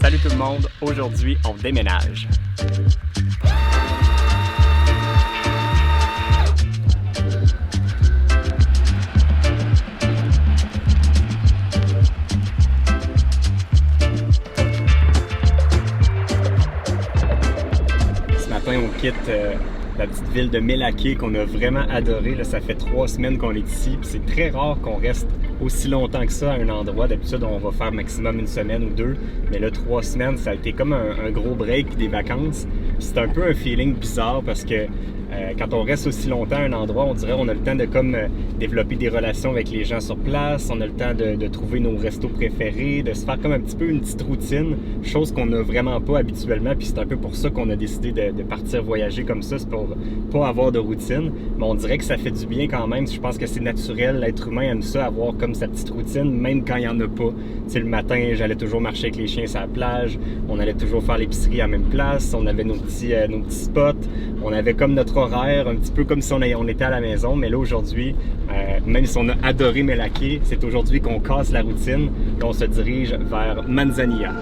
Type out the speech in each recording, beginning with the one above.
Salut tout le monde, aujourd'hui on déménage. Ce matin on quitte la petite ville de Melaké qu'on a vraiment adoré. Là, ça fait 3 semaines qu'on est ici, puis c'est très rare qu'on reste aussi longtemps que ça à un endroit. D'habitude, on va faire maximum 1 semaine ou 2, mais là, 3 semaines, ça a été comme un gros break puis des vacances. C'est un peu un feeling bizarre parce que quand on reste aussi longtemps à un endroit, on dirait qu'on a le temps de développer des relations avec les gens sur place, on a le temps de trouver nos restos préférés, de se faire comme un petit peu une petite routine, chose qu'on n'a vraiment pas habituellement, puis c'est un peu pour ça qu'on a décidé de partir voyager comme ça, c'est pour pas avoir de routine, mais on dirait que ça fait du bien quand même. Je pense que c'est naturel, l'être humain aime ça, avoir comme sa petite routine, même quand il n'y en a pas. Tu sais, le matin, j'allais toujours marcher avec les chiens sur la plage, on allait toujours faire l'épicerie à la même place, on avait nos petits spots, on avait comme notre horaire, un petit peu comme si on était à la maison, mais là aujourd'hui, même si on a adoré Melaké, c'est aujourd'hui qu'on casse la routine et on se dirige vers Manzanilla.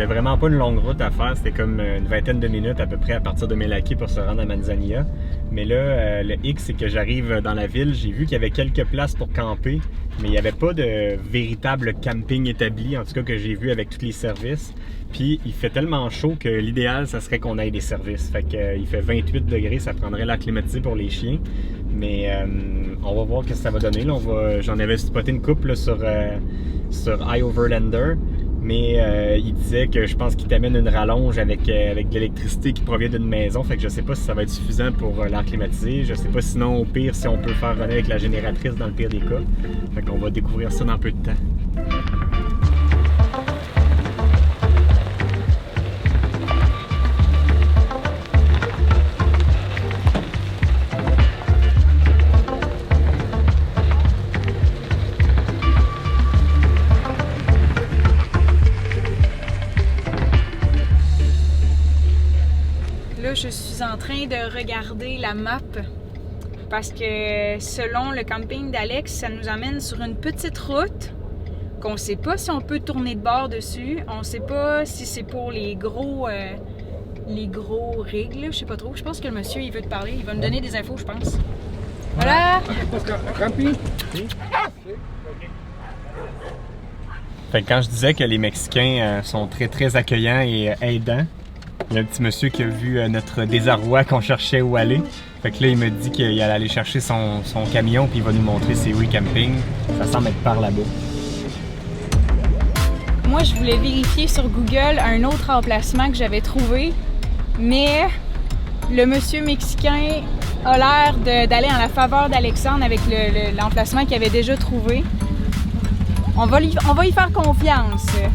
Vraiment pas une longue route à faire, c'était comme une vingtaine de minutes à peu près à partir de Melaké pour se rendre à Manzanilla. Mais là, le hic, c'est que j'arrive dans la ville, j'ai vu qu'il y avait quelques places pour camper, mais il n'y avait pas de véritable camping établi, en tout cas que j'ai vu avec tous les services. Puis il fait tellement chaud que l'idéal, ça serait qu'on ait des services. Fait qu'il fait 28 degrés, ça prendrait l'air climatisé pour les chiens. Mais on va voir ce que ça va donner. Là, j'en avais spoté une couple là, sur iOverlander. Mais il disait que je pense qu'il t'amène une rallonge avec de l'électricité qui provient d'une maison. Fait que je sais pas si ça va être suffisant pour l'air climatisé. Je sais pas sinon au pire si on peut faire venir avec la génératrice dans le pire des cas. Fait qu'on va découvrir ça dans peu de temps. Là, je suis en train de regarder la map parce que selon le camping d'Alex, ça nous amène sur une petite route qu'on ne sait pas si on peut tourner de bord dessus. On ne sait pas si c'est pour les gros rigs, là, je sais pas trop. Je pense que le monsieur, il veut te parler. Il va me donner des infos, je pense. Voilà! Fait que quand je disais que les Mexicains sont très très accueillants et aidants, il y a un petit monsieur qui a vu notre désarroi qu'on cherchait où aller. Fait que là, il me dit qu'il allait aller chercher son camion puis il va nous montrer c'est où le camping. Ça semble être par là-bas. Moi, je voulais vérifier sur Google un autre emplacement que j'avais trouvé, mais le monsieur mexicain a l'air d'aller en la faveur d'Alexandre avec l'emplacement qu'il avait déjà trouvé. On va y faire confiance. Là.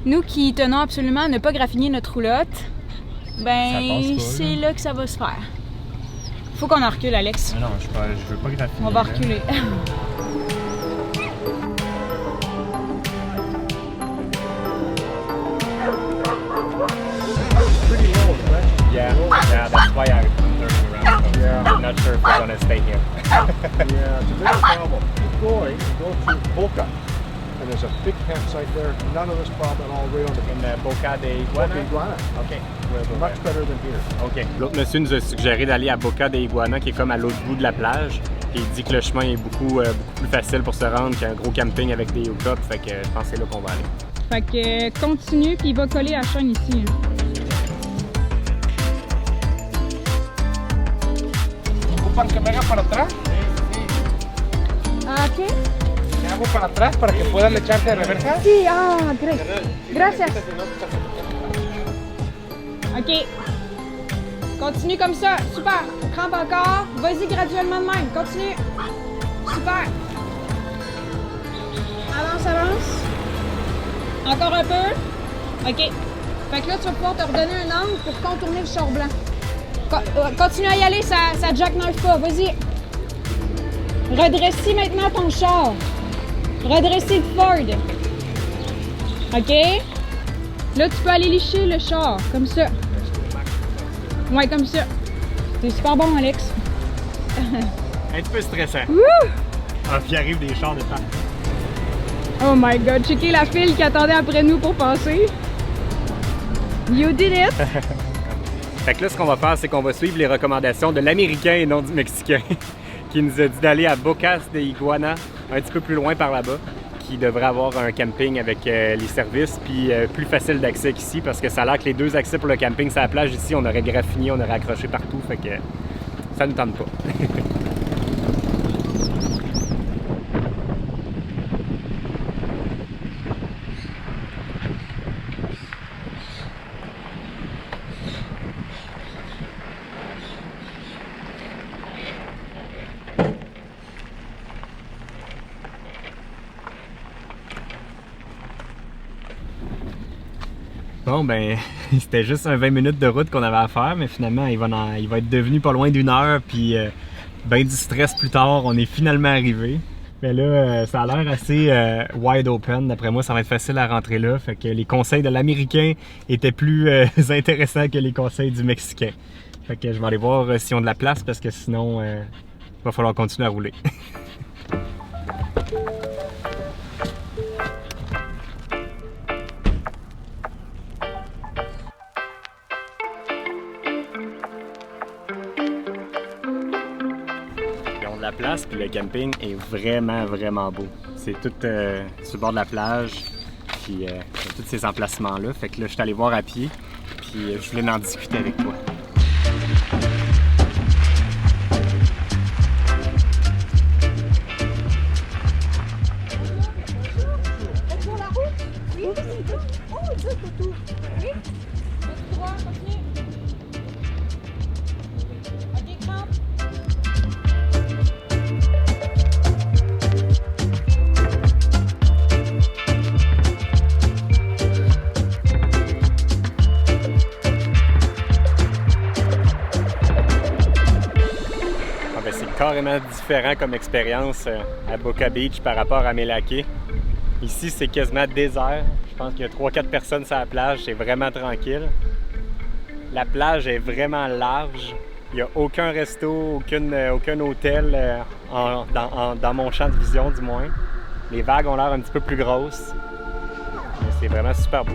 Nous qui tenons absolument à ne pas graffiner notre roulotte, ben c'est là que ça va se faire. Faut qu'on en recule, Alex. Non, je veux pas graffiner. On va reculer. Yeah, that's why I'm turning around. So yeah. I'm not sure if we're gonna stay here. Yeah, it's a bit of a problem. Keep going, go to Boca. And there's a big campsite there. None of this problem at all right on the Boca de Iguana. Boca Iguana. Okay. Much better than here. OK. L'autre monsieur nous a suggéré d'aller à Boca de Iguana, qui est comme à l'autre bout de la plage. Et il dit que le chemin est beaucoup plus facile pour se rendre qu'un gros camping avec des hookups. Fait que je pense que c'est là qu'on va aller. Fait que continue, puis il va coller à la chaîne ici. ¿Ocupan que me haga para atrás? Ah, ¿qué? ¿Me hago para atrás para que puedan echarte de reversa? Sí, great. Gracias. OK. Continue comme ça. Super. Crampe encore. Vas-y graduellement de même. Continue. super. Avance, avance. Encore un peu. OK. Fait que là, tu vas pouvoir te redonner un angle pour contourner le char blanc. Continue à y aller, ça jackknife pas. Vas-y. Redressis maintenant ton char. Redressis le Ford. OK? Là, tu peux aller licher le char, comme ça. Ouais, comme ça. C'est super bon, Alex. Un petit peu stressant. Wouh! Ah, puis il arrive des chars de partout. Oh my god, checker la file qui attendait après nous pour passer. You did it! Fait que là, ce qu'on va faire, c'est qu'on va suivre les recommandations de l'Américain et non du Mexicain, qui nous a dit d'aller à Bocas de Iguana, un petit peu plus loin par là-bas, qui devrait avoir un camping avec les services, puis plus facile d'accès qu'ici, parce que ça a l'air que les 2 accès pour le camping, c'est la plage ici, on aurait graffiné, on aurait accroché partout, fait que ça nous tente pas. Bon, ben, c'était juste un 20 minutes de route qu'on avait à faire, mais finalement, il va être devenu pas loin d'1 heure, puis ben du stress plus tard, on est finalement arrivé. Mais là, ça a l'air assez wide open. D'après moi, ça va être facile à rentrer là. Fait que les conseils de l'Américain étaient plus intéressants que les conseils du Mexicain. Fait que je vais aller voir s'ils ont de la place, parce que sinon, il va falloir continuer à rouler. La place, puis le camping est vraiment, vraiment beau. C'est tout sur le bord de la plage, puis tous ces emplacements-là. Fait que là, je suis allé voir à pied, puis je voulais en discuter avec toi. Sur la route? Oui, c'est tout. Oh, c'est tout. Oui. Tout droit, continue. OK, crampe. Carrément différent comme expérience à Boca Beach par rapport à Mille Lacs. Ici, c'est quasiment désert. Je pense qu'il y a 3-4 personnes sur la plage. C'est vraiment tranquille. La plage est vraiment large. Il n'y a aucun resto, aucun hôtel dans mon champ de vision, du moins. Les vagues ont l'air un petit peu plus grosses. Mais c'est vraiment super beau.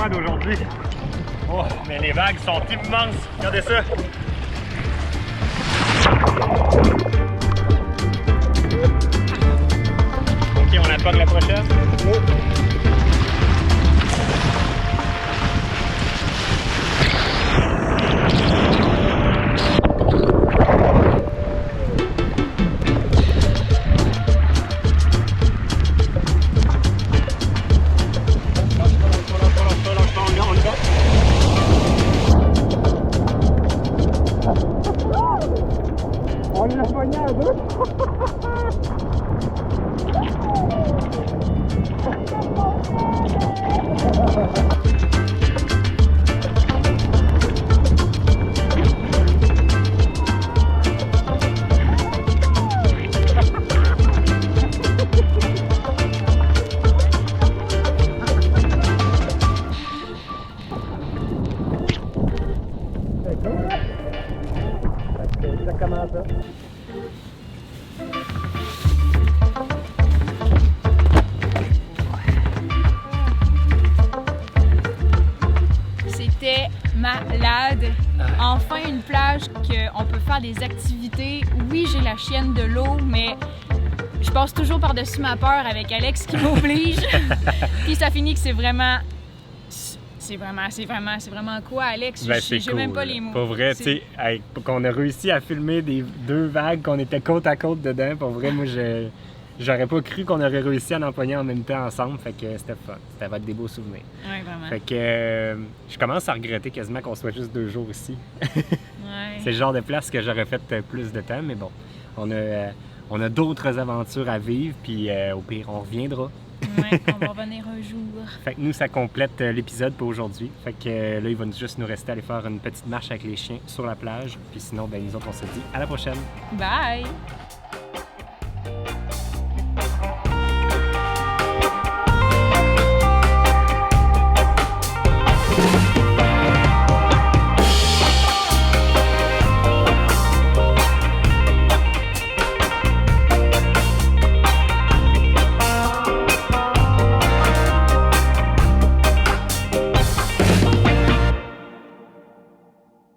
D'aujourd'hui. Oh, mais les vagues sont immenses. Regardez ça. Ok, on apporte la prochaine. C'était malade. Enfin une plage qu'on peut faire des activités. Oui, j'ai la chienne de l'eau, mais je passe toujours par-dessus ma peur avec Alex qui m'oblige. Puis ça finit que c'est C'est vraiment quoi, Alex? Ben, J'ai même pas les mots. Pour vrai, tu sais, qu'on a réussi à filmer des 2 vagues, qu'on était côte à côte dedans, pour vrai, moi, j'aurais pas cru qu'on aurait réussi à l'empoigner en même temps ensemble, fait que c'était fun. Ça va être des beaux souvenirs. Oui, vraiment. Fait que je commence à regretter quasiment qu'on soit juste 2 jours ici. Ouais. C'est le genre de place que j'aurais fait plus de temps, mais bon, on a d'autres aventures à vivre, puis au pire, on reviendra. Ouais, on va revenir un jour. Fait que nous, ça complète l'épisode pour aujourd'hui. Fait que là, il va juste nous rester à aller faire une petite marche avec les chiens sur la plage. Puis sinon, ben nous autres, on se dit à la prochaine. Bye!